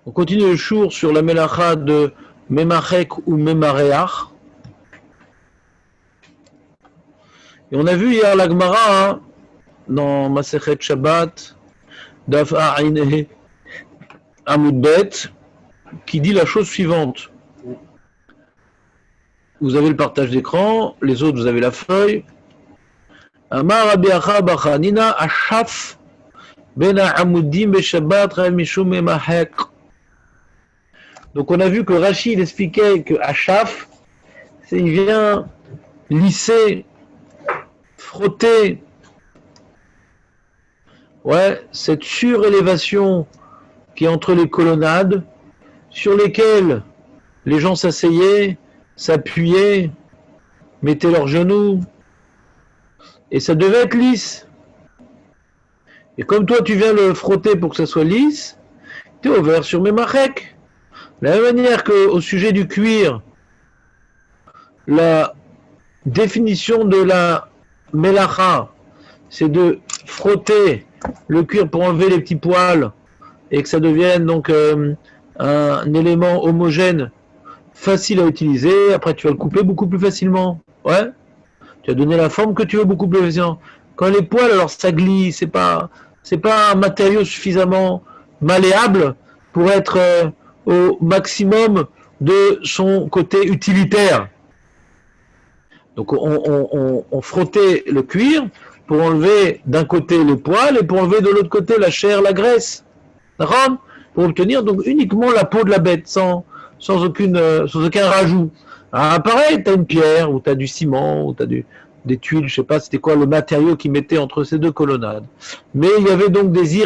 On continue le jour sur la mélacha de Memachek ou Memareach. Et on a vu hier la Gemara hein, dans Masechet Shabbat, Daf A'ine Amud Bet, qui dit la chose suivante. Vous avez le partage d'écran, les autres vous avez la feuille. Amar Rabbi Acha Bachanina Ashaf Ben Amudim Beshabbat Rav Mishum Memachek. Donc on a vu que Rachid expliquait que Ashaf, il vient lisser, frotter, cette surélévation qui est entre les colonnades, sur lesquelles les gens s'asseyaient, s'appuyaient, mettaient leurs genoux, et ça devait être lisse. Et comme toi tu viens le frotter pour que ça soit lisse, tu es ouvert sur Memachek. De la même manière qu'au sujet du cuir, la définition de la melacha, c'est de frotter le cuir pour enlever les petits poils et que ça devienne donc un élément homogène, facile à utiliser. Après, tu vas le couper beaucoup plus facilement. Ouais. Tu vas donner la forme que tu veux beaucoup plus facilement. Quand les poils, alors ça glisse, c'est pas un matériau suffisamment malléable pour être au maximum de son côté utilitaire. Donc on frottait le cuir pour enlever d'un côté les poils et pour enlever de l'autre côté la chair, la graisse. D'accord ? Pour obtenir donc uniquement la peau de la bête, sans aucun rajout. Alors, pareil, tu as une pierre, ou tu as du ciment, ou tu as des tuiles, je sais pas c'était quoi le matériau qu'ils mettaient entre ces deux colonnades. Mais il y avait donc des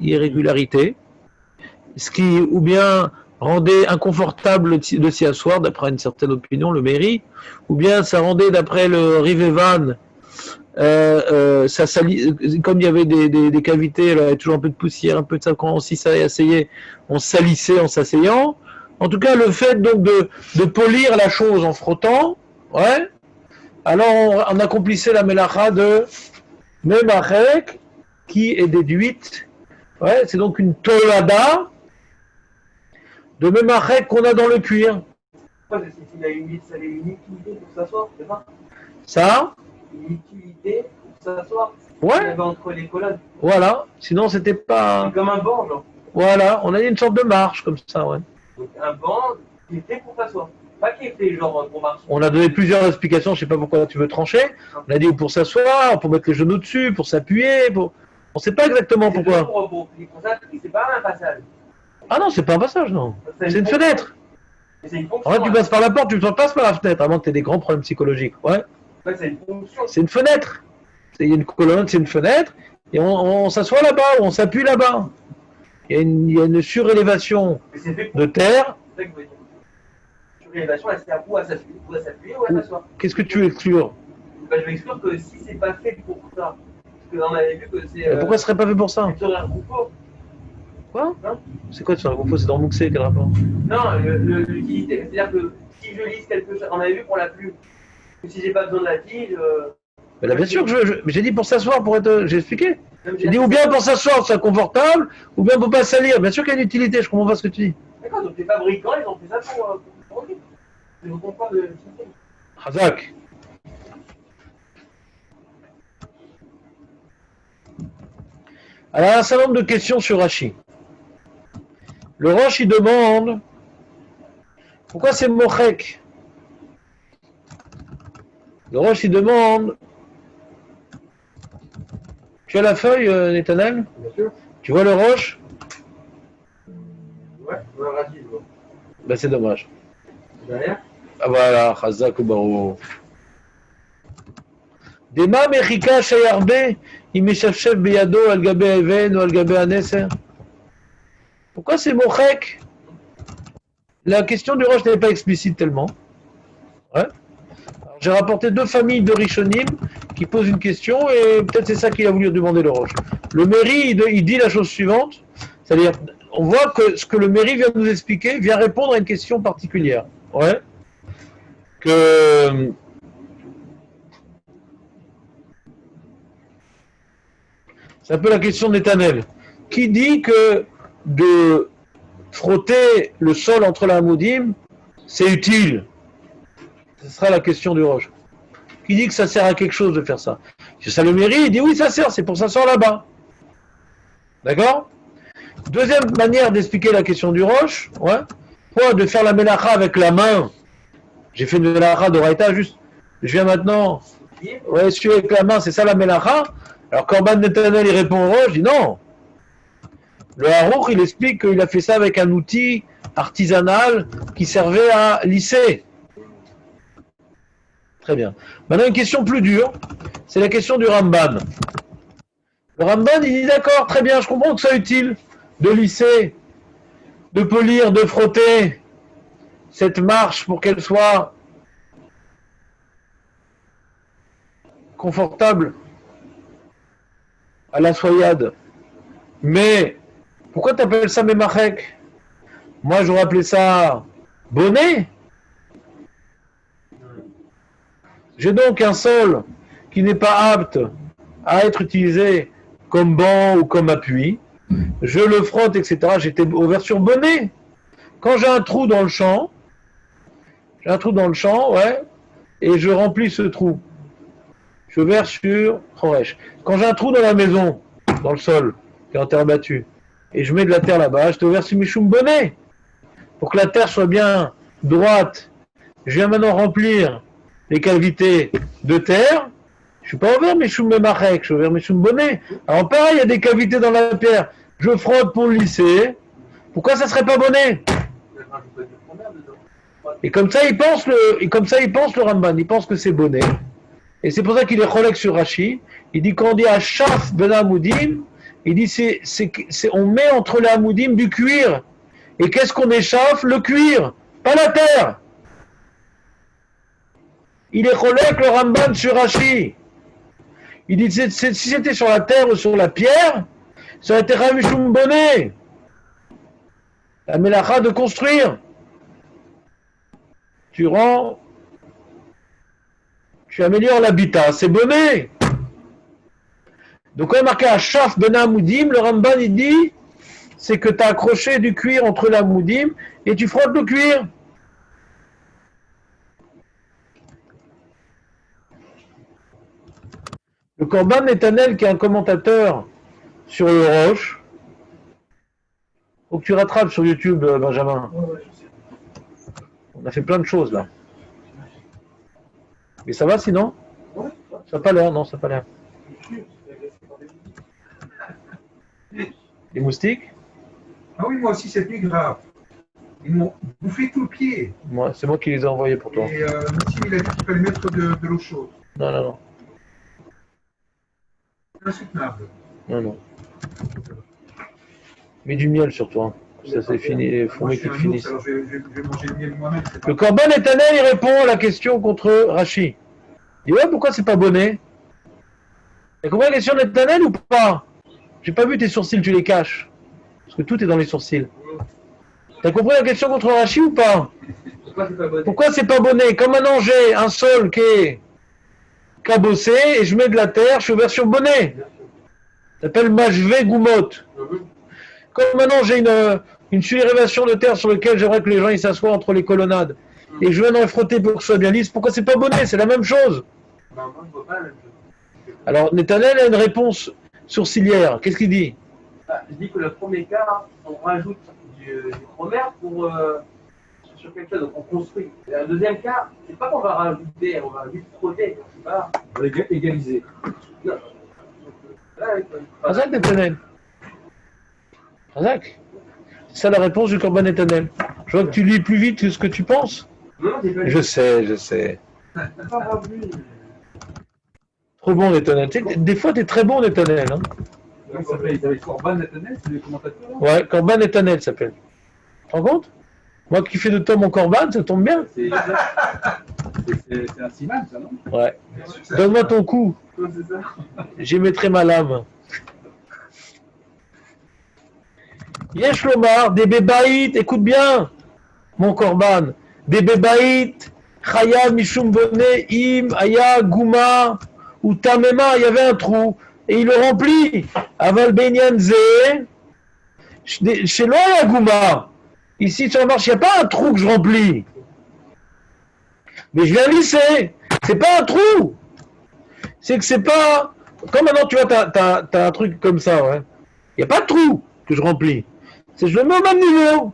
irrégularités, ce qui ou bien rendait inconfortable de s'y asseoir, d'après une certaine opinion, le mairie, ou bien ça rendait, d'après le Rivevan, ça salit, comme il y avait des cavités, là, il y avait toujours un peu de poussière, un peu de ça, quand on s'y asseyait, on salissait en s'asseyant. En tout cas, le fait donc de polir la chose en frottant, alors on accomplissait la melacha de Memachek, qui est déduite, c'est donc une tolada de Memachek qu'on a dans le cuir. Il a une utilité pour s'asseoir, c'est ça ? Ça ? Une utilité pour s'asseoir. Ouais. Entre les colonnes. Voilà. Sinon, c'était pas. C'est comme un banc, genre. Voilà. On a une sorte de marche comme ça, ouais. Donc un banc qui est fait pour s'asseoir. Pas qui est fait genre pour marcher. On a donné plusieurs explications. Je sais pas pourquoi tu veux trancher. On a dit pour s'asseoir, pour mettre les genoux dessus, pour s'appuyer. On ne sait pas exactement pourquoi. Pour ça, c'est pas un passage. Ah non, c'est pas un passage, non. C'est une fenêtre. C'est une fonction. En fait, tu passes par la porte, tu ne passes par la fenêtre, avant que tu aies des grands problèmes psychologiques. Ouais. En fait, c'est une fonction. C'est une fenêtre. Il y a une colonne, c'est une fenêtre, et on s'assoit là-bas, ou on s'appuie là-bas. Il y a une surélévation de terre. C'est ça que je veux dire. Surélévation, elle sert à s'appuyer ou à s'asseoir. Qu'est-ce que tu veux exclure ? Je vais exclure que si c'est pas fait pour ça, parce qu'on avait vu que c'est. Pourquoi ce serait pas fait pour ça ? C'est sur un groupe. Quoi ? C'est quoi sur un groupe ? C'est dans Mouxé, quel rapport ? Non, l'utilité, c'est-à-dire que si je lise quelque chose, on avait vu pour la plume, que si j'ai pas besoin de la tige. Mais là, bien sûr que j'ai dit pour s'asseoir, pour être. J'ai expliqué. J'ai dit ou bien pour s'asseoir, c'est confortable, ou bien pour pas salir. Bien sûr qu'il y a une utilité, je comprends pas ce que tu dis. D'accord, donc les fabricants, ils ont fait ça pour lui. Je vous comprends de système. Hazak. Alors, un certain nombre de questions sur Rashi. Le Rosh, il demande pourquoi c'est Mochek. Le Rosh, il demande. Tu as la feuille, Netanel ? Bien sûr. Tu vois le Rosh ? Ouais, je vois Rashi, je vois. Ben, c'est dommage. Derrière ? Ah voilà, Hazak ou Barou. Dema Mechika Shayarbe, Imeshafshef Beyado, Al-Gabe Even ou Al-Gabe Aneser. Pourquoi c'est Mochek ? La question du Rosh n'est pas explicite tellement. J'ai rapporté 2 familles de Rishonim qui posent une question et peut-être c'est ça qu'il a voulu demander le Rosh. Le Méri, il dit la chose suivante, c'est-à-dire, on voit que ce que le Méri vient de nous expliquer vient répondre à une question particulière. Que c'est un peu la question de Netanel. qui dit que de frotter le sol entre les Hamoudim, c'est utile? Ce sera la question du roche. Qui dit que ça sert à quelque chose de faire ça? Si ça le mérite, il dit oui, ça sert, c'est pour s'asseoir là-bas. D'accord? Deuxième manière d'expliquer la question du roche, ouais. Quoi, de faire la mélacha avec la main? J'ai fait une mélacha d'oraïta, juste, je viens maintenant, ouais, essuyer avec la main, c'est ça la mélacha? Alors Korban Netanel, il répond au roche, il dit non. Le Harouk, il explique qu'il a fait ça avec un outil artisanal qui servait à lisser. Très bien. Maintenant, une question plus dure, c'est la question du Ramban. Le Ramban, il dit d'accord, très bien, je comprends que c'est utile de lisser, de polir, de frotter cette marche pour qu'elle soit confortable à la soyade. Mais pourquoi tu appelles ça Memachek? Moi, j'aurais appelé ça bonnet. J'ai donc un sol qui n'est pas apte à être utilisé comme banc ou comme appui. Je le frotte, etc. J'étais aux versions bonnet. Quand j'ai un trou dans le champ, ouais, et je remplis ce trou. Je verse sur Choresh. Quand j'ai un trou dans la maison, dans le sol, qui est en terre battue, et je mets de la terre là-bas, je te verse une Mishum bonnet. Pour que la terre soit bien droite, je viens maintenant remplir les cavités de terre. Je ne suis pas ouvert Mishum Memachek, je suis ouvert Mishum bonnet. Alors pareil, il y a des cavités dans la pierre. Je frotte pour le lisser. Pourquoi ça ne serait pas bonnet? Et comme ça, il pense le Ramban. Il pense que c'est bonnet. Et c'est pour ça qu'il est cholek sur Rashi. Il dit quand on dit Ashaf ben Hamoudim, il dit on met entre les Hamoudim du cuir. Et qu'est-ce qu'on échauffe? Le cuir, pas la terre. Il est cholek le Ramban sur Rashi. Il dit si c'était sur la terre ou sur la pierre, ça aurait été Ramishum bonnet. La mélacha de construire. Tu améliores l'habitat, c'est bonnet. Donc, quand il y a marqué Ashaf ben Hamoudim, le Ramban il dit c'est que tu as accroché du cuir entre l'Hamoudim et tu frottes le cuir. Le Korban Netanel, qui est un commentateur sur le roche, faut que tu rattrapes sur YouTube, Benjamin. On a fait plein de choses là. Mais ça va sinon? Ça n'a pas l'air, non, ça n'a pas l'air. Les moustiques? Ah oui, moi aussi, c'est plus grave. Ils m'ont bouffé tout le pied. Moi, c'est moi qui les ai envoyés pour toi. Et Moussine, il a dit qu'il fallait mettre de l'eau chaude. Non. C'est insoutenable. Non. Mets du miel sur toi. Ça c'est fini, les fourmis qui finissent. Alors je vais manger le miel moi-même. Le Korban Netanel, il répond à la question contre Rashi. Il dit ouais, pourquoi c'est pas bonnet? T'as compris la question de Netanel ou pas? J'ai pas vu tes sourcils, tu les caches. Parce que tout est dans les sourcils. T'as compris la question contre Rashi ou pas? Pourquoi c'est pas bonnet? Comme maintenant j'ai un sol qui est cabossé et je mets de la terre, je suis version bonnet. Ça s'appelle Mashvé Goumot. Comme maintenant j'ai une surélévation de terre sur laquelle j'aimerais que les gens ils s'assoient entre les colonnades et je viens d'en frotter pour que ce soit bien lisse, pourquoi c'est pas bonnet? C'est la même chose. Alors Netanel a une réponse sourcilière. Qu'est-ce qu'il dit? Je dis que le premier cas, on rajoute du chromer sur quelque chose, donc on construit. Et le deuxième cas, c'est pas qu'on va rajouter, on va juste frotter. On va égaliser. Non. Razak Netanel. Razak. C'est ça la réponse du Korban Netanel. Je vois que tu lis plus vite que ce que tu penses. Non, c'est pas Je sais. Trop bon Netanel. Tu sais, des fois t'es très bon Netanel. Hein. Il s'appelle Korban Netanel, c'est le commentateur. Ouais, Korban Netanel s'appelle. Tu te rends compte? Moi qui fais de toi mon Korban, ça tombe bien. C'est un siman, ça, non? Ouais. Donne-moi ton coup. c'est ça. J'y mettrai ma lame. Yesh Lomar, des bébaïtes, écoute bien, mon Korban. Des bébaïtes, Chaya, Mishum Bonnet, Im, Aya, Gouma, ou Tamema, il y avait un trou, et il le remplit. Aval Benyan Ze, Chez l'Oya Gouma, ici sur la marche, il n'y a pas un trou que je remplis. Mais je viens lisser. C'est pas un trou. C'est que c'est pas. Comme maintenant, tu vois, t'as un truc comme ça, ouais. Il n'y a pas de trou que je remplis. Je le mets au même niveau.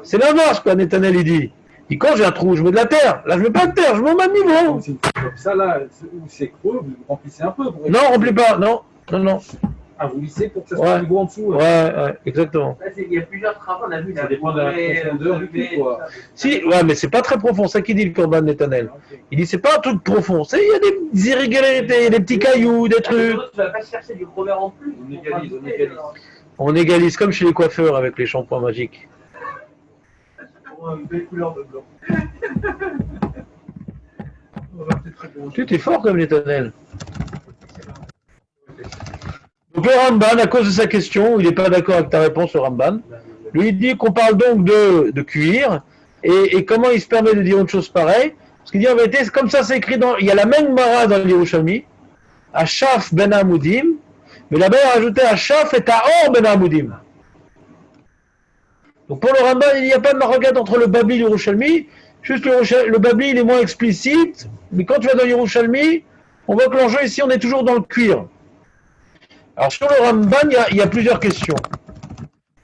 C'est l'inverse, quoi, Netanel, il dit. Il dit, quand j'ai un trou, je mets de la terre. Là, je mets pas de terre, je mets au même niveau. Comme ça, là, où c'est creux, vous remplissez un peu. Non, remplis pas, non. Non. Ah, vous lissez pour que ça soit un niveau en dessous. Ouais, exactement. Il y a plusieurs travaux, on a vu. Ça dépend de la profondeur du puits, quoi. Si, ouais, mais c'est pas très profond, c'est ça qu'il dit le Corban Netanel. Il dit, c'est pas un truc profond. Il y a des irrégularités, des petits cailloux, des trucs. Tu vas pas chercher du rover en plus. On égalise comme chez les coiffeurs avec les shampoings magiques. Une belle couleur de blanc. Tu es fort comme Netanel. Donc le Ramban, à cause de sa question, il n'est pas d'accord avec ta réponse, le Ramban. Lui, il dit qu'on parle donc de cuir. Et comment il se permet de dire une chose pareille? Parce qu'il dit en vérité, c'est comme ça, c'est écrit dans. Il y a la même Mara dans l'Yerushalmi, Ashaf ben Amoudim, mais là-bas, il a rajouté Ashaf et Taor ben Amoudim. Donc pour le Ramban, il n'y a pas de marquette entre le Babli et l'Yerushalmi, juste le Babli, il est moins explicite, mais quand tu vas dans l'Yerushalmi, on voit que l'enjeu ici, on est toujours dans le cuir. Alors sur le Ramban, il y a plusieurs questions.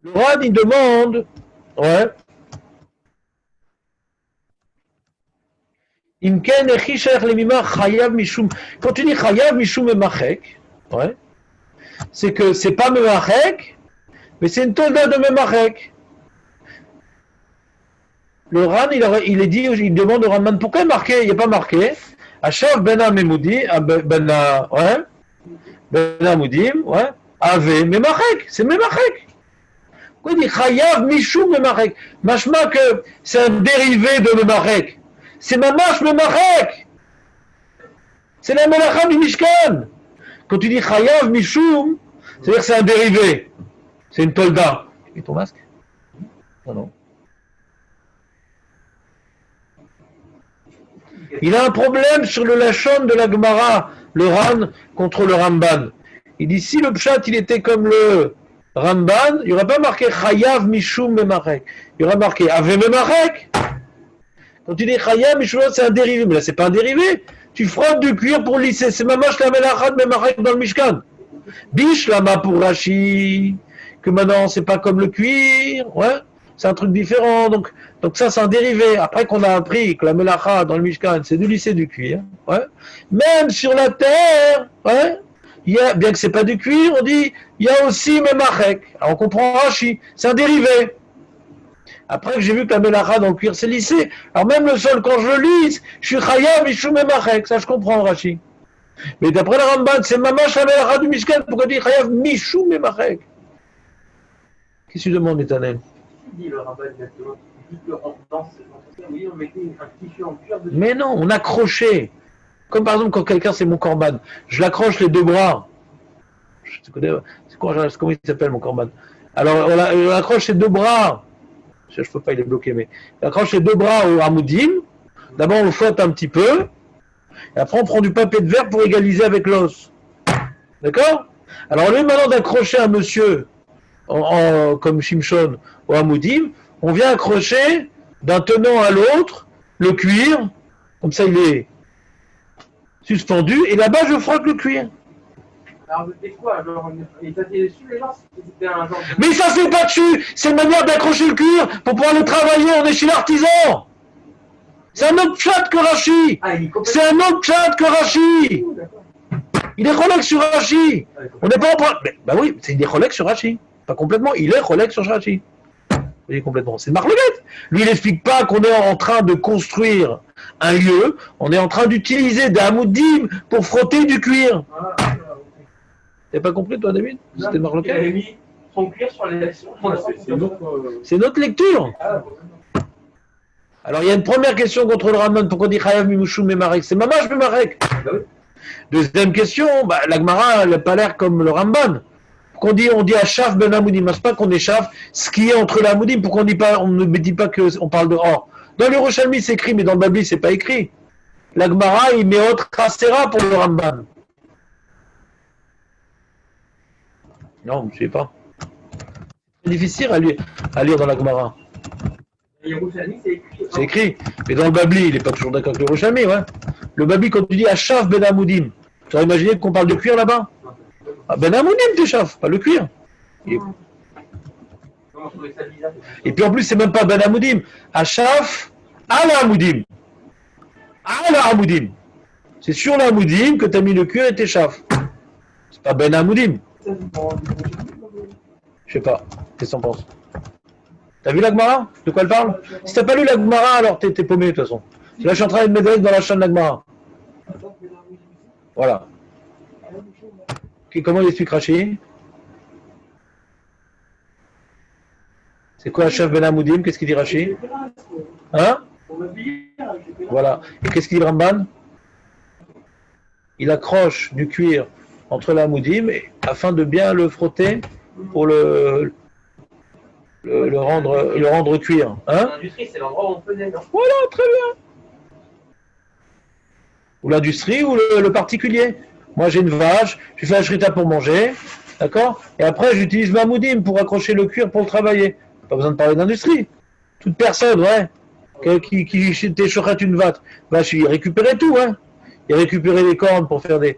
Le Ran, il demande, ouais, Imken echi shaykh lemima chayav mishum. Quand tu dis chayav mishum memachek, ouais, c'est que c'est pas memachek, mais c'est une tolda de memachek. Le Ran, il demande au Ramban pourquoi il marqué, il n'y a pas marqué. Ashav ben Amemoudi, ouais, ben Amoudim, ouais, Ave memachek, c'est memachek. Pourquoi il dit chayav mishum memachek? Mashma que c'est un dérivé de memachek. C'est mamash memachek. C'est la melacha du Mishkan. Quand tu dis chayav mishum, c'est-à-dire que c'est un dérivé. C'est une tolda. Et ton masque? Non. Il a un problème sur le lachon de la Gemara, le Ran, contre le Ramban. Il dit, si le pshat, il était comme le Ramban, il n'y aurait pas marqué chayav mishum memachek. Il y aurait marqué ave memachek. Quand tu dis chayav mishum, c'est un dérivé. Mais là, c'est pas un dérivé. Tu frottes du cuir pour lisser. C'est mamash la melacha de memachek dans le Mishkan. Bish lama pour Rashi. Que maintenant, c'est pas comme le cuir. Ouais. C'est un truc différent. Donc ça, c'est un dérivé. Après qu'on a appris que la melacha dans le Mishkan, c'est du lisser du cuir. Ouais. Même sur la terre, ouais, bien que c'est pas du cuir, on dit, il y a aussi memachek. Alors on comprend Rashi. C'est un dérivé. Après que j'ai vu que la melacha dans le cuir, c'est lissé. Alors même le sol, quand je le lisse, je suis chayav mishum memachek. Ça, je comprends Rashi. Mais d'après le Ramban, c'est mamash la melacha du Mishkan. Pourquoi dire chayav mishum memachek? Qu'est-ce que tu demandes, Netanel? Dit le rabbin exactement. Oui, on mettait un tissu en cuir dessus. Mais non, on accrochait. Comme par exemple quand quelqu'un c'est mon corban, je l'accroche les deux bras. C'est comment il s'appelle mon corban? Alors on accroche les deux bras. Je ne peux pas, il est bloqué, mais on accroche les deux bras au Hamoudim. D'abord on le frotte un petit peu. Et après on prend du papier de verre pour égaliser avec l'os. D'accord? Alors au lieu maintenant d'accrocher un monsieur comme Shimshon au Hamoudim, on vient accrocher d'un tenant à l'autre le cuir, comme ça il est suspendu, et là-bas je frotte le cuir. Alors c'était quoi? Genre, il s'attendait dessus les gens? C'était un genre de... Mais ça c'est pas dessus, c'est une manière d'accrocher le cuir pour pouvoir le travailler, on est chez l'artisan. C'est un autre chat que Rashi. C'est un autre chat que Rashi. Il est Rolex sur Rashi. On n'est pas en train... Bah oui, c'est des Rolex sur Rashi. Pas complètement, il est Rolex sur Rashi. Oui, complètement. C'est Marloguette. Lui, il n'explique pas qu'on est en train de construire un lieu, on est en train d'utiliser des hamoudim pour frotter du cuir. T'as pas compris, toi, David? C'était Marloguette. Il avait mis son cuir sur les... C'est notre lecture. Alors, il y a une première question contre le Ramban. Pourquoi on dit Chayav Mimouchoum Memarek? C'est Mamash Memarek. Deuxième question, la Gemara, elle n'a pas l'air comme le Ramban. Pourquoi on dit Ashaf ben Amoudim? C'est pas qu'on échappe ce qui est entre les Amoudim. Pourquoi on ne dit pas qu'on parle de or? Dans le Yerushalmi, c'est écrit, mais dans le Babli, c'est pas écrit. La Gemara, il met autre Khasera pour le Ramban. Non, je ne sais pas. C'est difficile à lire dans la Gemara. Yerushalmi, c'est écrit. C'est écrit. Mais dans le Babli, il n'est pas toujours d'accord avec le Yerushalmi, ouais. Le Babli, quand tu dis Achaf Ben Amoudim, tu as imaginé qu'on parle de cuir là-bas? Ah, Ben Amoudim, t'échaffes, pas le cuir. Et puis en plus, c'est même pas Ben Amoudim. Achaf Ala Amoudim. Ala Amoudim. C'est sur l'Amoudim que tu as mis le cuir et t'échaffes. C'est pas Ben Amoudim. Je sais pas. Qu'est-ce que t'en penses? T'as vu la Gemara? De quoi elle parle? Si t'as pas lu la Gemara, alors t'es paumé de toute façon. Là, je suis en train de me mettre dans la chaîne de la Gemara. Voilà. Comment il explique Rashi? C'est quoi Achaf Ben Amoudim? Qu'est-ce qu'il dit Rashi? Hein? Voilà. Et qu'est-ce qu'il dit Ramban? Il accroche du cuir entre l'Amoudim afin de bien le frotter pour le rendre cuir. Hein? L'industrie, c'est l'endroit où on faisait, non? Voilà, très bien. Ou l'industrie ou le particulier. Moi, j'ai une vache, je fais la shrita pour manger, d'accord? Et après, j'utilise ma moudim pour accrocher le cuir pour le travailler. Pas besoin de parler d'industrie. Toute personne, ouais, qui t'échauffait une vache, il récupérait tout, hein. Il récupérait les cornes pour faire des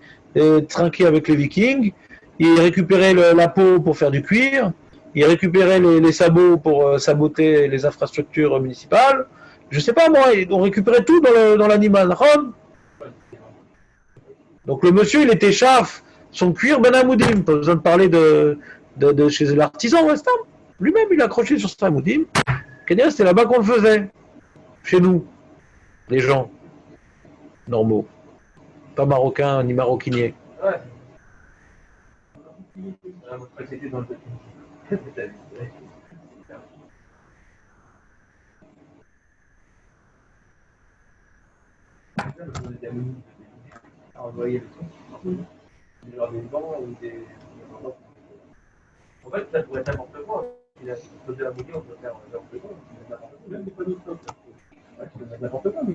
trinquets avec les Vikings. Il récupérait la peau pour faire du cuir. Il récupérait les sabots pour saboter les infrastructures municipales. Je sais pas moi, on récupérait tout dans l'animal. Donc le monsieur, il était échauffe son cuir Ben Amoudim. Pas besoin de parler de chez l'artisan Westam. Lui-même, il a accroché sur sa Amoudim. C'était là-bas qu'on le faisait. Chez nous, les gens normaux. Pas marocains ni maroquiniers. Ouais. C'était dans le envoyer des bancs ou des. En fait, ça pourrait être n'importe quoi. Il a posé la bouteille, on peut faire n'importe quoi. Même des panneaux de stop. Tu peux mettre n'importe quoi, mais.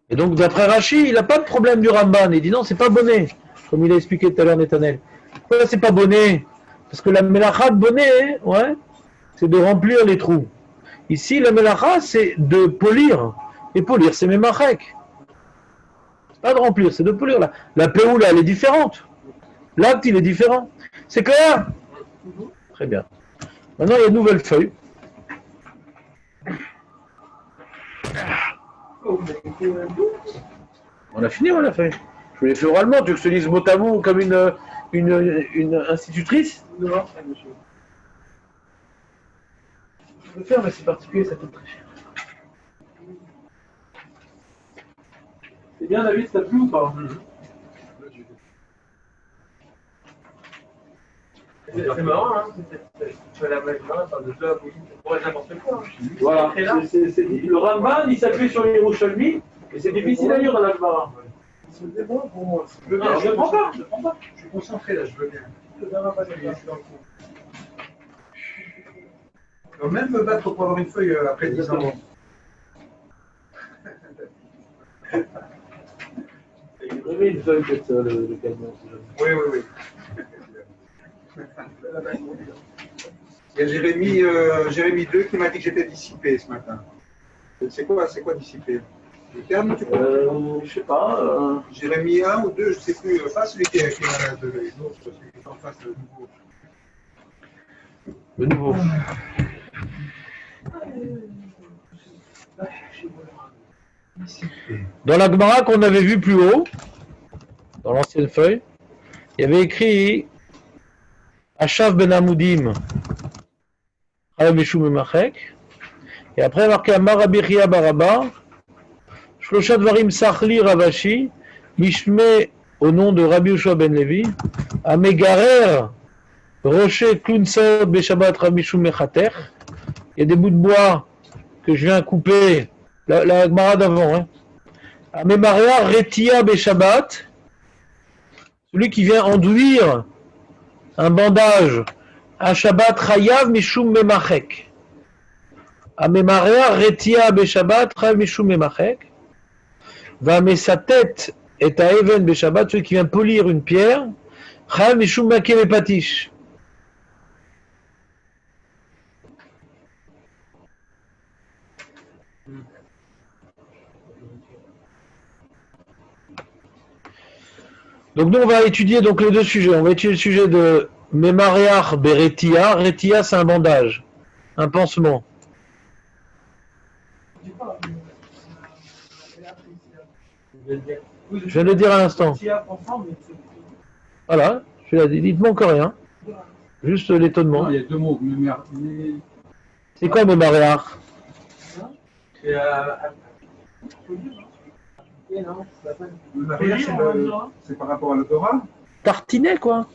Et donc, d'après Rashi, il n'a pas de problème du Ramban. Il dit non, c'est pas bonnet, comme il a expliqué tout à l'heure Netanel. Pourquoi c'est pas bonnet? Parce que la melacha de bonnet, ouais, c'est de remplir les trous. Ici, la melacha, c'est de polir. Et polir, c'est memachek. C'est pas de remplir, c'est de polir. La péoula, elle est différente. L'acte, il est différent. C'est clair? Très bien. Maintenant, il y a une nouvelle feuille. On a fini, on a fait. Je l'ai fait oralement. Tu veux que je te dise mot à mot comme une institutrice? Non, monsieur. Je peux le faire, mais c'est particulier, ça coûte très cher. C'est bien, David, ça te plu ou pas? C'est marrant, hein? Tu la mettre là, de toi, ça pourrait être n'importe quoi. Voilà. Le Ramban, il s'appuie sur les Yerushalmi, et c'est difficile à lire dans la Gemara. C'est bon pour moi. Je ne prends pas. Je suis concentré là, je veux bien. Je vais même me battre pour avoir une feuille après 10 ans. Il remet une feuille comme ça, le camion. Oui. Il y a Jérémy 2 qui m'a dit que j'étais dissipé ce matin. C'est quoi dissipé? Le terme, tu crois? Je sais pas. Jérémy 1 ou 2, je ne sais plus. Pas celui qui est malade de l'autre, celui qui est en face, le nouveau. Le nouveau. Dans la Gemara qu'on avait vu plus haut, dans l'ancienne feuille, il y avait écrit Achaf Ben Amoudim, Meshum Memachek, et après marqué Amar Rabbi Chia Baraba, Shlosha Dvarim Sachli Ravashi, Mishme au nom de Rabbi Yoshua Ben Levi, Amegarer, Rocher Klunsod Beshabbat Ramishum Mechater. Il y a des bouts de bois que je viens couper, la Gemara d'avant, hein. Amemaria Retia Beshabbat, celui qui vient enduire un bandage à Shabbat Chayav Mishum Memachek. Amemaria Retia Beshabbat Chayav Mishum Memachek. Va mais sa tête est à Even Beshabbat, celui qui vient polir une pierre. Chal Mishum Maké le Patish. Donc nous on va étudier donc les deux sujets. On va étudier le sujet de Memareach Beretia. Retia c'est un bandage, un pansement. Je viens de le dire à l'instant. Voilà, je l'ai dit, il ne manque rien. Juste l'étonnement. Il y a deux mots. C'est quoi Memareach? C'est par rapport à l'odorat. Tartiner quoi.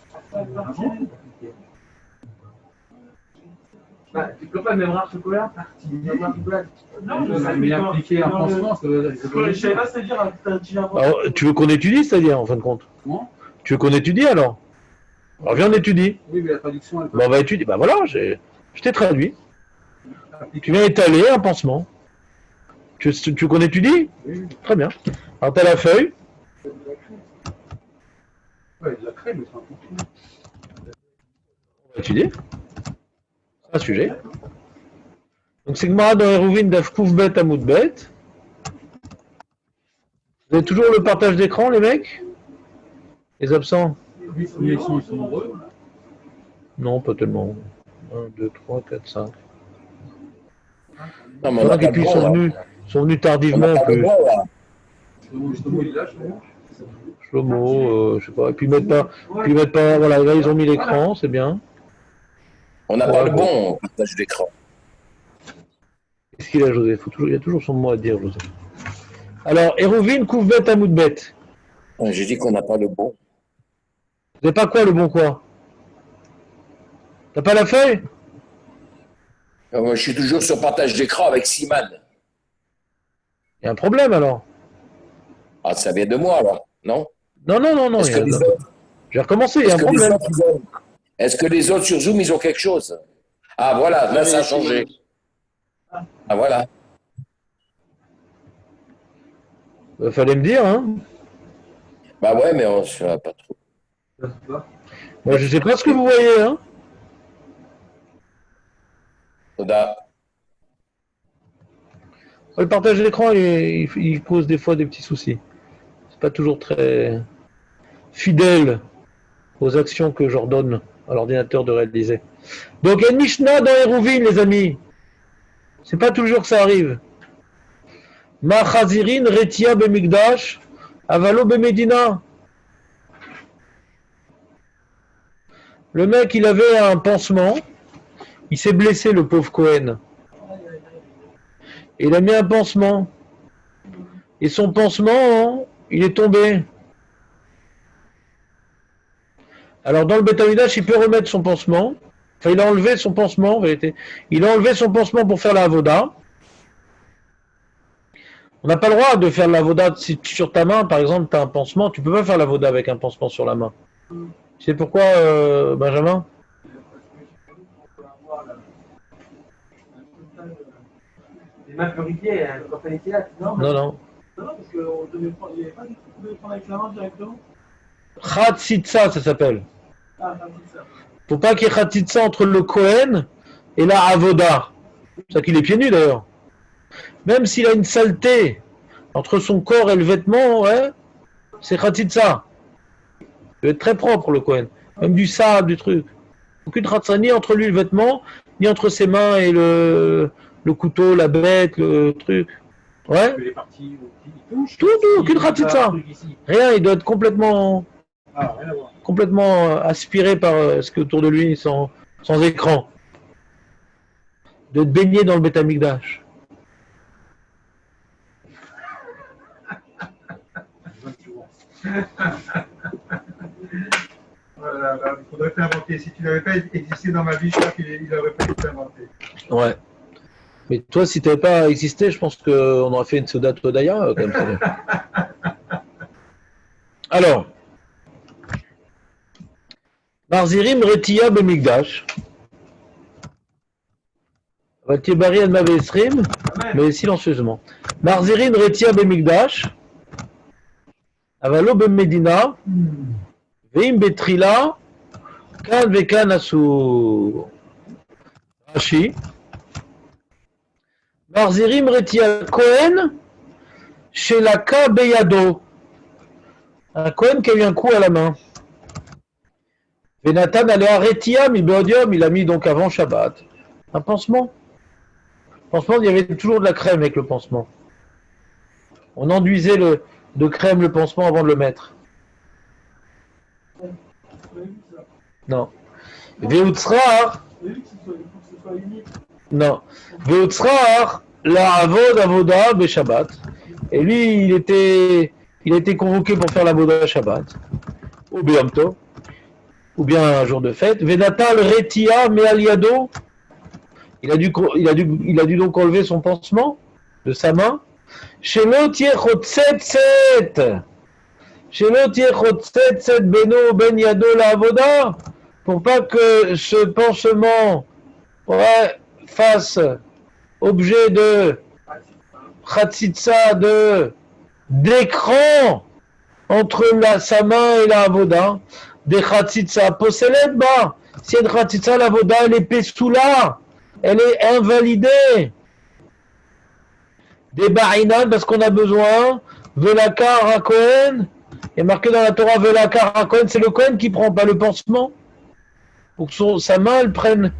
Bah, tu peux pas même rare chocolat. Non, mais appliquer un pansement, ça veut dire. Je savais pas se dire Alors, tu veux qu'on étudie, c'est-à-dire en fin de compte? Comment? Tu veux qu'on étudie alors? Alors viens on étudie. Oui, mais la traduction, elle peut. Bon, on va étudier. Bah voilà, je t'ai traduit. Tu viens étaler un pansement. Tu veux qu'on étudie? Oui. Très bien. Alors tu as la feuille. Ouais, de la crème, mais c'est un pansement. On va étudier. C'est un sujet. Donc c'est Gemara dans Eruvin Daf Kuf Bet Amoud Bet. Vous avez toujours le partage d'écran, les mecs? Les absents? Oui, ils sont nombreux. Non, pas tellement. 1, 2, 3, 4, 5. Non, mais Il y en on a a qui pas puis le sont bon, venus on tardivement n'a en pas le plus. bon, là. Justement, il est là, je crois. Shlomo, je sais pas. Et puis ils mettent pas, voilà, là ils ont mis l'écran, c'est bien. On n'a pas le bon partage d'écran. Qu'est-ce qu'il a, José? Il y a toujours son mot à dire, José. Alors, Eruvin Kouvbet Amoudbet. J'ai dit qu'on n'a pas le bon. Vous n'avez pas quoi, le bon quoi? T'as pas la feuille? Je suis toujours sur partage d'écran avec Siman. Il y a un problème alors. Ah, ça vient de moi, alors, non? Non, Est-ce que les autres, je vais recommencer, il y a un est-ce que les problème. autres, est-ce que les autres sur Zoom, ils ont quelque chose? Ah, voilà, là, ça a changé. Ah, voilà. Il fallait me dire, hein. Bah ouais, mais on ne sait pas trop. Moi, je sais pas ce que vous voyez, hein. Oda. Le partage d'écran, il cause des fois des petits soucis. C'est pas toujours très fidèle aux actions que j'ordonne à l'ordinateur de réaliser. Donc, il y a une Mishnah dans Eruvin, les amis. C'est pas toujours que ça arrive. Ma chazirin retia bemigdash avalo bemedina. Le mec, il avait un pansement. Il s'est blessé, le pauvre Cohen. Il a mis un pansement. Et son pansement, il est tombé. Alors, dans le Beth Amikdash, il peut remettre son pansement. Enfin, il a enlevé son pansement, en vérité. Il a enlevé son pansement pour faire la avoda. On n'a pas le droit de faire la avoda si sur ta main, par exemple, tu as un pansement. Tu peux pas faire la avoda avec un pansement sur la main. Tu sais pourquoi, Benjamin? Les mains purifiées, quand elle était là, non? Non. Non, parce qu'on devait prendre, il n'y avait pas du tout, on devait prendre avec la main directement. Khatsitsa, ça s'appelle. Ah, c'est ça. Faut pas qu'il y ait Khatsitsa entre le Kohen et la avoda. C'est ça qu'il est pieds nus d'ailleurs. Même s'il a une saleté entre son corps et le vêtement, ouais, c'est Khatsitsa. Il doit être très propre le Kohen. Même du sable, du truc. Aucune Khatsitsa, ni entre lui le vêtement, ni entre ses mains et le couteau, la bête, le truc. Ouais. Les parties qui touchent. Tout, aucune Khatsitsa. Rien, il doit être complètement Rien à voir. aspiré par ce qui est autour de lui sans écran. De te baigner dans le Beth Amikdash. Voilà, il faudrait t'inventer. Si tu n'avais pas existé dans ma vie, je crois qu'il aurait fallu t'inventer. Ouais. Mais toi, si tu n'avais pas existé, je pense qu'on aurait fait une Souda Todaya, quand même. Alors, Marzirim Retia Bemigdash. Vatibari El Mavesrim, mais silencieusement. Marzirim Retia Bemigdash. Avalo Bemedina. Veim betrila, kan vekan asur. Rashi. Marzirim retia Kohen, chez la Ka beyado. Un Kohen qui a eu un coup à la main. Et Nathan allait à Retia, mi beodium, il a mis donc avant Shabbat. Un pansement. Pansement, il y avait toujours de la crème avec le pansement. On enduisait de crème le pansement avant de le mettre. Non. Veutzrar. Non. Veutzrar, la avod avoda be Shabbat. Et lui, il a été convoqué pour faire la voda Shabbat. Ou Biyom Tov. Ou bien un jour de fête. Venatal retia me aliado. Il a dû donc enlever son pansement de sa main. Shelo tiechotset. Shelo tiechotset beno ben yado la avoda. Pour pas que ce pansement fasse objet de chatzitza, d'écran entre sa main et la avoda. Des chatzitza possélet bas. Si une chatzitza, la avoda, elle est pesoula. Elle est invalidée. Des barinan, parce qu'on a besoin. Velakar à Kohen. Il est marqué dans la Torah, Velakar à Kohen, c'est le Kohen qui prend, pas le pansement. Pour que sa main, elle prenne.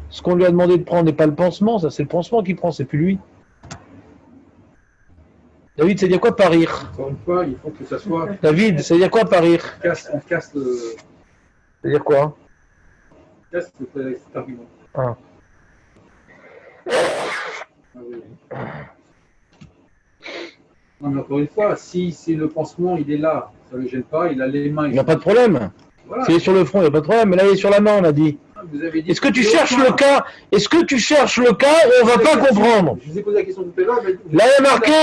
Ce qu'on lui a demandé de prendre n'est pas le pansement, ça c'est le pansement qui prend, c'est plus lui. David, c'est dire quoi parir? Encore une fois, il faut que ça soit. David, c'est dire quoi parir? On casse le. C'est dire quoi? On casse cet argument. Ah. Ah oui. Non, mais encore une fois, si le pansement il est là, ça ne le gêne pas, il a les mains. Il n'y a pas de problème. Voilà. S'il est sur le front, il n'y a pas de problème. Mais là, il est sur la main, on a dit. Vous avez dit Est-ce que tu cherches le cas? Est-ce que tu cherches le cas où on ne va pas comprendre? Je vous ai posé la question tout à l'heure. Là, il y a marqué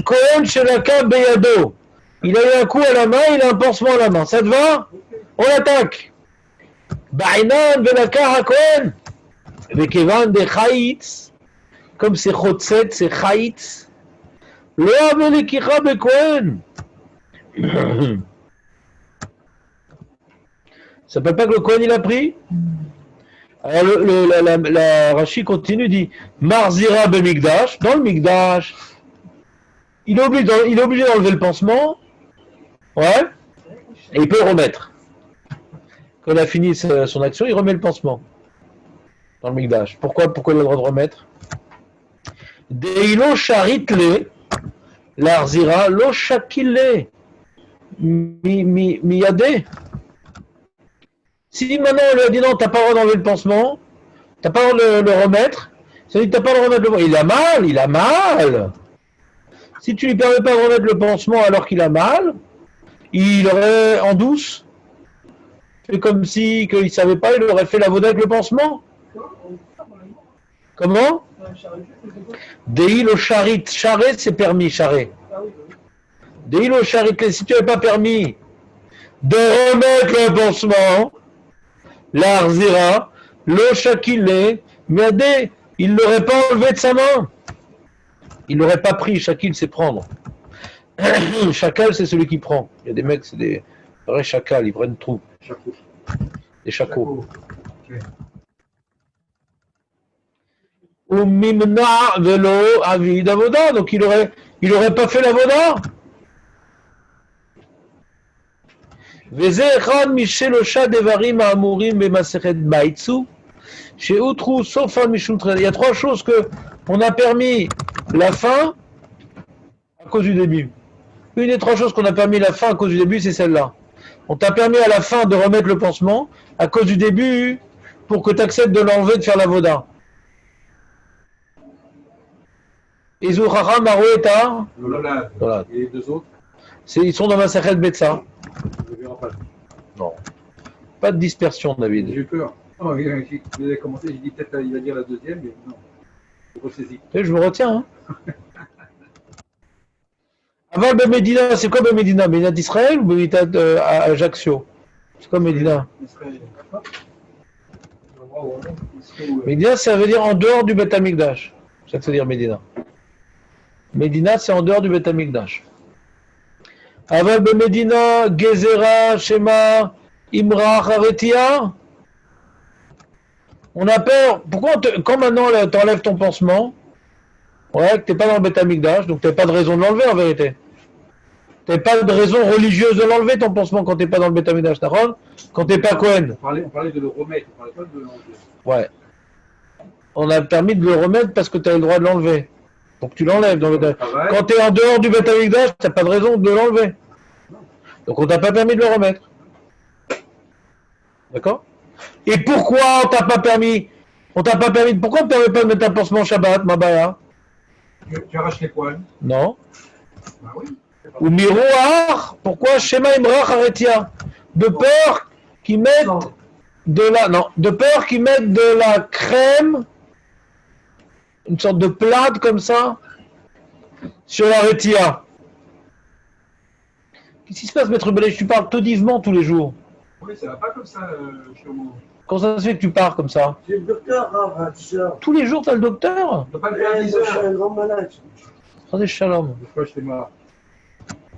Kohen Shelaka Beyado. Il a eu un coup à la main, il a un pansement à la main. Ça te va? On attaque. Ba'inan Velakar HaKohen. Vekevan de Chaitz. Comme c'est Chotzet, c'est Chaitz. Lo Avelekicha Bekohen. Ça s'appelle pas que le Kohen il a pris? Alors la Rashi continue, dit Marzira be Migdash, dans le Migdash, il est obligé d'enlever le pansement, ouais, et il peut le remettre. Quand il a fini son action, il remet le pansement dans le Migdash. Pourquoi il a le droit de remettre? Deilo charitle, l'arzira, lo shakile, miyade. Si maintenant on lui a dit non, t'as pas le droit d'enlever le pansement, t'as pas le droit de le remettre, ça veut dire que t'as pas le droit de remettre le pansement. Il a mal. Si tu lui permets pas de remettre le pansement alors qu'il a mal, il aurait en douce, fait comme si qu'il savait pas, il aurait fait la vaudade avec le pansement. Comment? Deil au charit, charret c'est permis, charret. Deil au charit, si tu n'avais pas permis de remettre le pansement, l'arzira, le shakilé, mais il ne l'aurait pas enlevé de sa main. Il ne l'aurait pas pris, shakil c'est prendre. Chakal c'est celui qui prend. Il y a des mecs, c'est des vrais chakals, ils prennent tout. Des chacos. Ou mimna velo avid avoda, donc il aurait pas fait la voda. Il y a trois choses que on a permis la fin à cause du début. Une des trois choses qu'on a permis la fin à cause du début, c'est celle-là. On t'a permis à la fin de remettre le pansement à cause du début pour que tu acceptes de l'enlever, de faire la voda. Izuchara, Maroueta. Voilà. Et les deux autres, Ils sont dans ma Masachet Betsa. on ne verra pas. Non. Pas de dispersion, J'ai David. eu peur. Non, vous avez commencé, j'ai dit peut-être il va dire la deuxième, mais non. Je ressaisis. Je me retiens. Hein. Aval Bemedina, c'est quoi Bemedina? Médina d'Israël ou Médina Ajaccio? C'est quoi Médina? Médina, ça veut dire en dehors du Beth Amikdash. Ça veut dire Médina. Médina, c'est en dehors du Beth Amikdash. Aval Bemedina, Gezerah, Shema, Imrach Aretia. On a peur. Pourquoi quand maintenant tu enlèves ton pansement, ouais, que tu n'es pas dans le Beth Amikdash, donc tu n'as pas de raison de l'enlever en vérité. Tu n'as pas de raison religieuse de l'enlever ton pansement quand tu n'es pas dans le Beth Amikdash, d'accord? Quand tu n'es pas Kohen. On parlait de le remettre, on parlait pas de l'enlever. Ouais. On a permis de le remettre parce que tu as le droit de l'enlever. Pour que tu l'enlèves. Quand tu es en dehors du Beth Amikdash, tu n'as pas de raison de l'enlever. Donc on t'a pas permis de le remettre. D'accord? Et pourquoi on t'a pas permis? On t'a pas permis. Pourquoi on ne permet pas de mettre un pansement Shabbat, Mabaya? Tu arraches les poils. Non. Bah oui. Ou miroir. Pourquoi Shema Imrach Aretia? De peur qu'ils mettent de peur qu'ils mettent de la crème, une sorte de plâtre comme ça, sur la Retia. Qu'est-ce qui se passe, Maître Belèche? Tu parles tardivement tous les jours. Oui, ça va pas comme ça, Shlomo. Comment ça se fait que tu pars comme ça? J'ai le docteur, Rav, Tous les jours, tu as le docteur? Tu peux pas le faire à 10 je suis heures. un grand malade. Attendez, shalom. Des fois, je fais marre.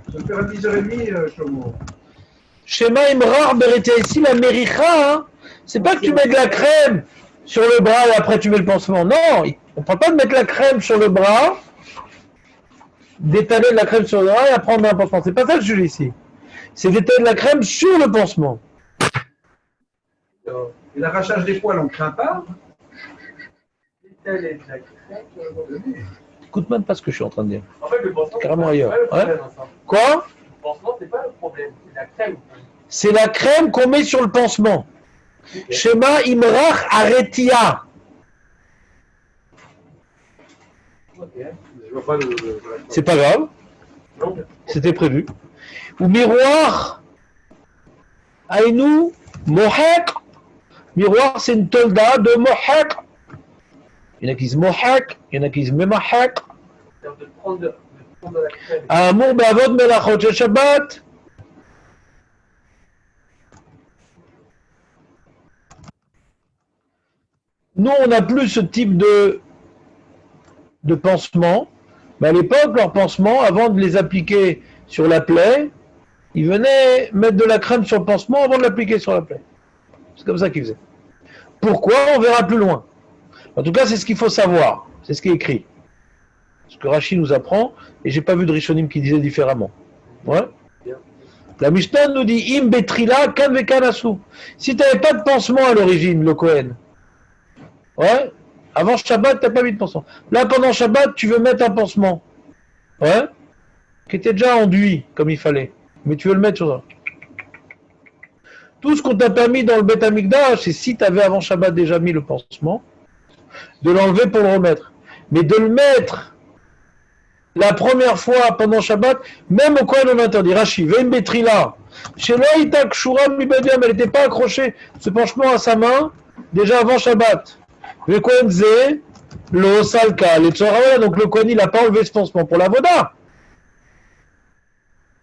Je vais le faire à 10h30, Shlomo. Shema Imrar Beretia, ici la méricha, hein. C'est pas que tu mets de la crème sur le bras et après tu mets le pansement. Non, on ne parle pas de mettre la crème sur le bras, d'étaler de la crème sur le bras et après on met un pansement. C'est pas ça que je dis ici. C'est d'étaler de la crème sur le pansement. Et l'arrachage des poils, on ne craint pas. Écoute même pas ce que je suis en train de dire. En fait, le pansement, Carrément c'est pas ailleurs. le problème, Ouais. hein. Quoi? Le pansement, c'est pas le problème, c'est la crème. C'est la crème qu'on met sur le pansement. Shema Imrach Aretia. Ok. Je vois pas le. C'est pas grave, Non. c'était prévu. Ou miroir. Aïnou, Mohek. Miroir, c'est une tolda de Mohek. Il y en a qui disent Mohek, il y en a qui disent Memahek. De prendre de la crème. Amour be'avod melachot shel Shabbat. Nous, on n'a plus ce type de pansement. Mais à l'époque, leurs pansements, avant de les appliquer sur la plaie, ils venaient mettre de la crème sur le pansement avant de l'appliquer sur la plaie. C'est comme ça qu'ils faisaient. Pourquoi? On verra plus loin. En tout cas, c'est ce qu'il faut savoir. C'est ce qui est écrit. Ce que Rachid nous apprend, et j'ai pas vu de Rishonim qui disait différemment. Ouais. La Mishnah nous dit Im betrila kan vekan asu. Si tu n'avais pas de pansement à l'origine, le Kohen, ouais, avant Shabbat, tu n'as pas mis de pansement. Là, pendant Shabbat, tu veux mettre un pansement, ouais, qui était déjà enduit comme il fallait, mais tu veux le mettre sur ça. Tout ce qu'on t'a permis dans le Beth Amikdash, c'est si tu avais avant Shabbat déjà mis le pansement, de l'enlever pour le remettre. Mais de le mettre la première fois pendant Shabbat, même au Kohen on interdit. Rashi, Veim Betrila. Chez Loïta Kshura Mibadiam, elle n'était pas accrochée, ce penchement à sa main, déjà avant Shabbat. Le Kohen Zé, le Salka, les Tzorawa, donc le Kohen il n'a pas enlevé ce pansement pour la Voda.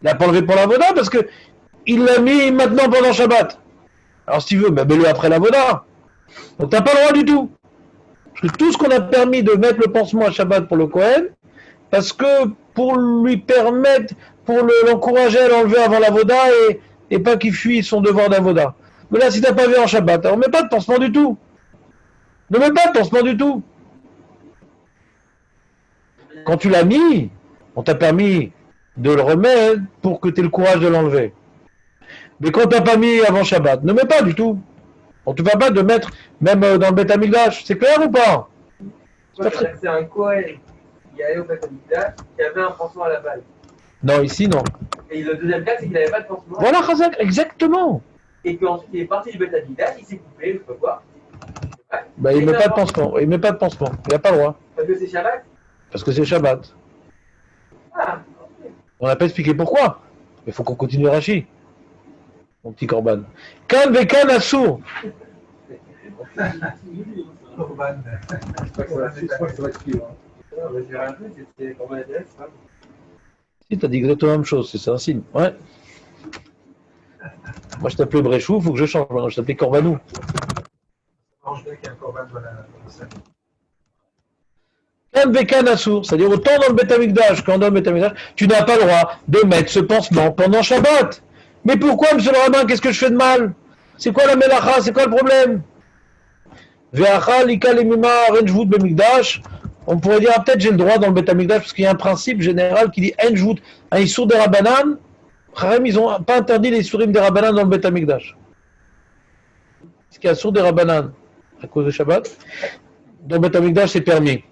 Il n'a pas enlevé pour la Voda parce que il l'a mis maintenant pendant Shabbat. Alors si tu veux, mets-le après la Voda. Donc tu n'as pas le droit du tout. Parce que tout ce qu'on a permis de mettre le pansement à Shabbat pour le Kohen, parce que pour lui permettre, pour l'encourager à l'enlever avant la Voda et pas qu'il fuit son devoir d'Avoda. Mais là, si tu n'as pas vu en Shabbat, alors ne mets pas de pansement du tout. Ne mets pas de pansement du tout. Quand tu l'as mis, on t'a permis de le remettre pour que tu aies le courage de l'enlever. Mais quand tu n'as pas mis avant Shabbat, ne mets pas du tout. On ne te va pas de mettre, même dans le Beth Amikdash. C'est clair ou pas? C'est un Kohen qui allait au Beth Amikdash qui avait un pansement à la base. Non, ici, non. Et le deuxième cas, c'est qu'il n'avait pas de pansement. Voilà, Khazak, exactement. Et qu'ensuite, il est parti du Beth Amikdash, il s'est coupé, je sais pas quoi. Bah, il ne met pas de pansement. Il met pas de pansement. Il n'a pas le droit. Parce que c'est Shabbat. Parce que c'est Shabbat. Ah, On n'a pas expliqué pourquoi. Mais il faut qu'on continue Rachi. Mon petit Corban. Kan vekan assour. Corban. Je crois que ça va être pire. j'ai rien vu, c'était pour ma adresse. Si, t'as dit exactement la même chose, c'est un signe. Ouais. Moi, je t'appelais Bréchou, il faut que je change. Maintenant, je t'appelais Corbanou. Je dirais qu'il y a un corban dans la salle. Kan vekan assour. C'est-à-dire, autant dans le Beth Amikdash qu'en dans le Beth Amikdash, tu n'as pas le droit de mettre ce pansement pendant Shabbat. Mais pourquoi, monsieur le rabbin, qu'est-ce que je fais de mal? C'est quoi la melacha? C'est quoi le problème? On pourrait dire, ah, peut-être j'ai le droit dans le Beth Amikdash, parce qu'il y a un principe général qui dit Enjvout, un Issour des Rabbanan. Ils n'ont pas interdit les Issourim des Rabbanan dans le Beth Amikdash. Ce qui est Issour des Rabbanan, à cause de Shabbat, dans le Beth Amikdash, c'est permis.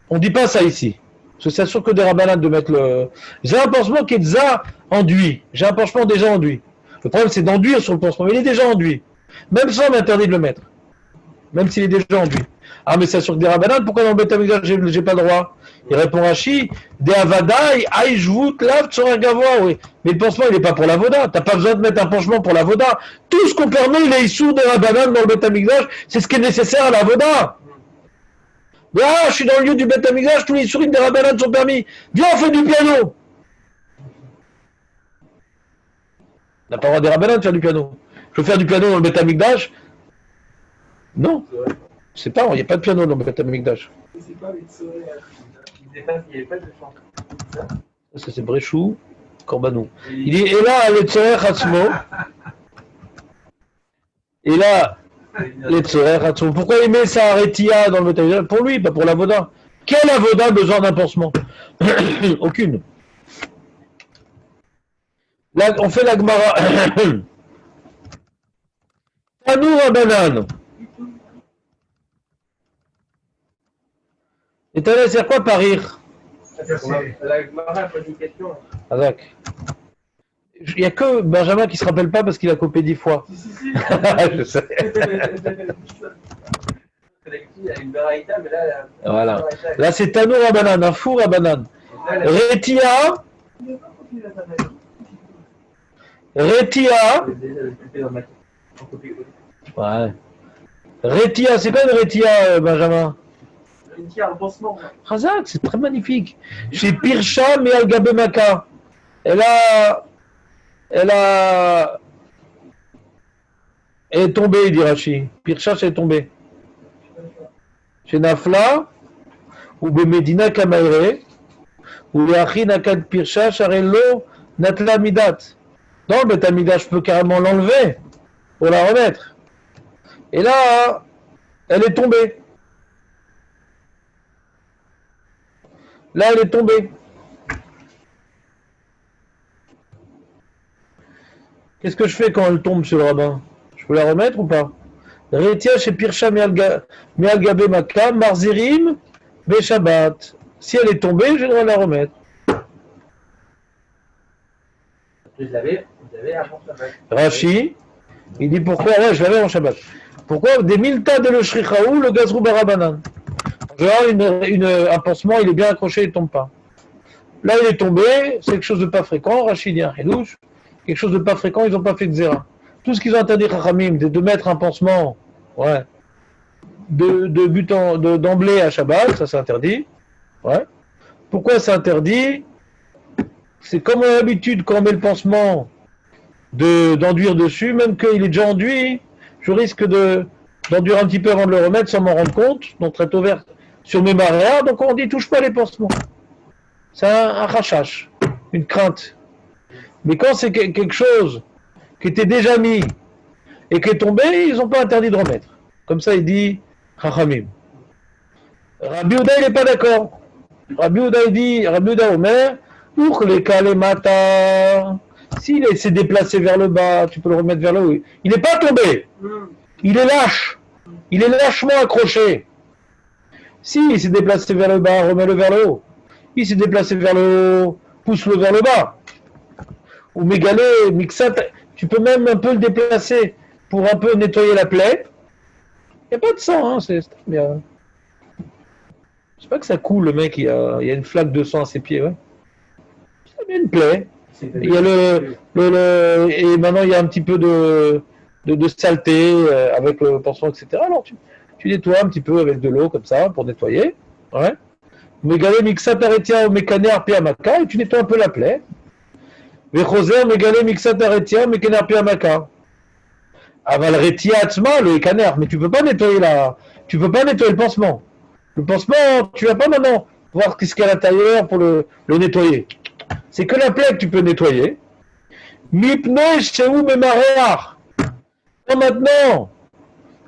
On ne dit pas ça ici. Parce que c'est sûr que des Rabbanan de mettre le. J'ai un pansement qui est déjà enduit. J'ai un pansement déjà enduit. Le problème, c'est d'enduire sur le pansement. Mais il est déjà enduit. Même ça, on m'interdit de le mettre. Même s'il est déjà enduit. Ah, mais c'est sûr que des Rabbanan, pourquoi dans le Beth Amikdash, j'ai pas le droit? Il répond Rashi, des Avadaï, Aïjvout, Lav, Tsorah Gavoa, oui. Mais le pansement, il n'est pas pour la Voda. T'as pas besoin de mettre un pansement pour la Voda. Tout ce qu'on permet, il est issour des Rabbanan dans le Beth Amikdash, c'est ce qui est nécessaire à la Voda. Mais ah, je suis dans le lieu du Beth Amikdash, tous les Issourim des Rabbanan sont permis. Viens, on fait du piano. On n'a pas le droit des Rabbanan de faire du piano. Je veux faire du piano dans le Beth Amikdash? Non. C'est pas, il n'y a pas de piano dans le Beth Amikdash. C'est pas les tsorés. Il n'y avait pas de chant. Ça c'est Bréchou, Corbanou. Il dit, et là, les Tzorer Hatzmo. Et là, les Tzorer Hatzmo. Pourquoi il met ça à Retia dans le Beth Amikdash? Pour lui, pas pour la Voda. Quel avoda a besoin d'un pansement? Aucune. Là, on fait la Gemara. Tanou Rabbanan. Et t'as c'est quoi parir? La Gemara pose une question. Ah d'accord. Il n'y a que Benjamin qui ne se rappelle pas parce qu'il a copié 10 fois. Si. Je sais. Il y a une Beraïta, mais là. Voilà. Là c'est Tanou Rabbanan, un four à banane. Retia. Ouais. Retia, c'est quoi une Retia, Benjamin? Un pansement. Razak, c'est très magnifique. Chez Pirsha mais Al-Gabé Maka. Elle est tombée, dit Rashi. Pirsha, c'est tombée. Chez Nafla, ou Bemedina Kamaire, ou Leachi Nakad Pirsha, Charello, Natla Midat. Non, mais ta Midat, je peux carrément l'enlever pour la remettre. Et là, elle est tombée. Là, elle est tombée. Qu'est-ce que je fais quand elle tombe, monsieur le rabbin? Je peux la remettre ou pas? Retia chez Pirsha Mialgabe Maka, Marzirim, Beshabbat. Si elle est tombée, je dois la remettre. Je l'avais avant Shabbat. Rashi, il dit pourquoi? Ouais, je l'avais en Shabbat. Pourquoi? Des milta de le shrichaou, le gazrou barabanan. Un pansement, il est bien accroché, il ne tombe pas. Là, il est tombé, c'est quelque chose de pas fréquent, Rachidien et Louche, quelque chose de pas fréquent, ils n'ont pas fait de zéra. Tout ce qu'ils ont interdit, Chachamim, de mettre un pansement, ouais, d'emblée à Shabbat, ça c'est interdit. Ouais. Pourquoi c'est interdit? C'est comme on a l'habitude, quand on met le pansement, d'enduire dessus, même qu'il est déjà enduit, je risque d'enduire un petit peu avant de le remettre sans m'en rendre compte, donc très tôt vert sur mes maréas, donc on dit touche pas les pansements. C'est un rachash, une crainte. Mais quand c'est quelque chose qui était déjà mis et qui est tombé, ils n'ont pas interdit de remettre. Comme ça, il dit Chachamim. Rabbi Ouda, il n'est pas d'accord. Rabbi Ouda Omer, pour les kalemata. S'il s'est déplacé vers le bas, tu peux le remettre vers le haut. Il n'est pas tombé. Il est lâche. Il est lâchement accroché. S'il s'est déplacé vers le bas, remets-le vers le haut. Il s'est déplacé vers le haut, pousse-le vers le bas. Ou mégalé, mixat, tu peux même un peu le déplacer pour un peu nettoyer la plaie. Il n'y a pas de sang, hein, c'est bien. Je sais pas que ça coule, le mec, il y a une flaque de sang à ses pieds, ouais. C'est bien une plaie. Il y a et maintenant il y a un petit peu de saleté avec le pansement, etc. Alors tu nettoies un petit peu avec de l'eau comme ça pour nettoyer. Ouais. Mégalé mixa taretia ou mécaner piamaka et tu nettoies un peu la plaie. Vechoser mégalé mixa taretia ou mécaner piamaka. Aval retia atzma le écaner, mais tu peux pas nettoyer le pansement. Le pansement, tu vas pas maintenant voir ce qu'il y a à l'intérieur pour le nettoyer. C'est que la plaie que tu peux nettoyer. Mipne Shehu Memareach. Maintenant,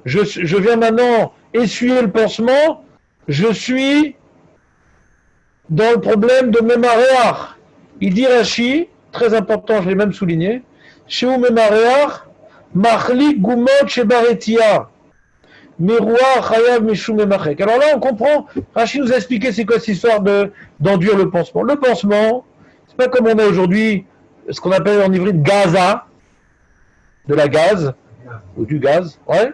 je viens maintenant essuyer le pansement, je suis dans le problème de Memareach. Il dit Rashi, très important, je l'ai même souligné, Shehu Memareach, Machlik Gumot Shebaretia. Miroir, Chayav, Mishum et Machek. Alors là, on comprend, Rashi nous a expliqué c'est quoi cette histoire d'enduire le pansement. Le pansement, c'est pas comme on a aujourd'hui ce qu'on appelle en hybride gaza, de la gaz, ou du gaz, ouais,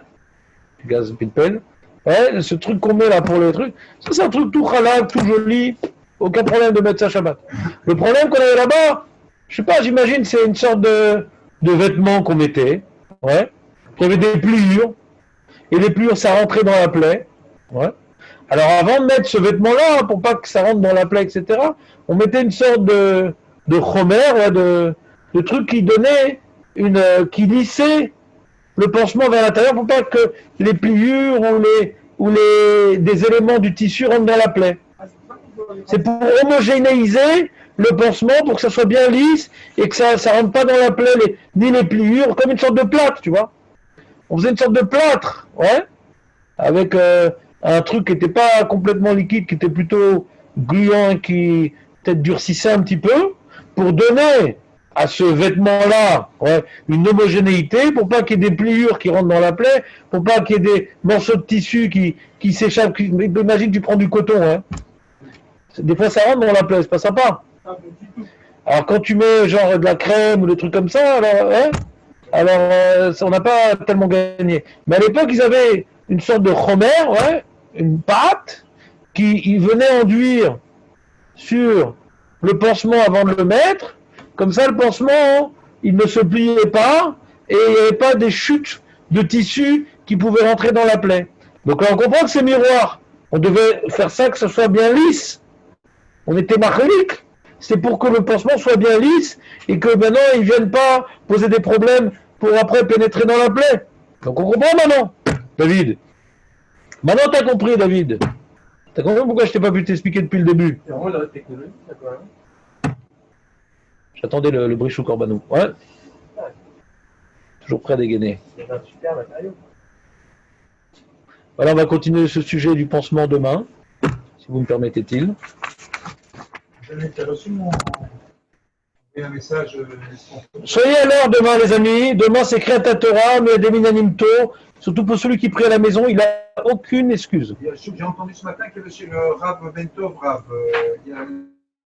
du gaz pilpel. Ouais, ce truc qu'on met là pour le truc, ça c'est un truc tout halal, tout joli, aucun problème de mettre ça Shabbat. Le problème qu'on avait là-bas, je sais pas, j'imagine c'est une sorte de vêtement qu'on mettait, ouais, qui avait des pliures, et les pliures, ça rentrait dans la plaie. Ouais. Alors avant de mettre ce vêtement-là, pour pas que ça rentre dans la plaie, etc., on mettait une sorte de chomer, ouais, de truc qui donnait qui lissait le pansement vers l'intérieur pour pas que les pliures ou des éléments du tissu rentrent dans la plaie. C'est pour homogénéiser le pansement pour que ça soit bien lisse et que ça rentre pas dans la plaie ni les pliures, comme une sorte de plâtre, tu vois. On faisait une sorte de plâtre, ouais, avec un truc qui n'était pas complètement liquide, qui était plutôt gluant et qui peut-être durcissait un petit peu, pour donner à ce vêtement-là, ouais, une homogénéité, pour pas qu'il y ait des pliures qui rentrent dans la plaie, pour pas qu'il y ait des morceaux de tissu qui s'échappent. Imagine tu prends du coton, hein. Des fois ça rentre dans la plaie, c'est pas sympa. Alors quand tu mets genre de la crème ou des trucs comme ça, alors, ouais, alors on n'a pas tellement gagné. Mais à l'époque, ils avaient une sorte de chomer, ouais, une pâte, ils venaient enduire sur le pansement avant de le mettre. Comme ça, le pansement, il ne se pliait pas et il n'y avait pas des chutes de tissu qui pouvaient rentrer dans la plaie. Donc là, on comprend que c'est miroir. On devait faire ça, que ça soit bien lisse. On était marlique. C'est pour que le pansement soit bien lisse et que maintenant, ils ne viennent pas poser des problèmes pour après pénétrer dans la plaie. Donc on comprend maintenant, David. Maintenant, tu as compris, David. Tu as compris pourquoi je t'ai pas pu t'expliquer depuis le début. C'est vraiment la technologie, ça, quand même. J'attendais le Brichou Corbanou. Ouais. Toujours prêt à dégainer. C'est un super matériau. Voilà, on va continuer ce sujet du pansement demain, si vous me permettez-il. J'ai reçu un message. Soyez à l'heure demain, les amis. Demain, c'est Kriyat Torah, mais des Minanimto. Surtout pour celui qui prie à la maison, il n'a aucune excuse. J'ai entendu ce matin qu'il y avait chez le Rav Bentov, il y a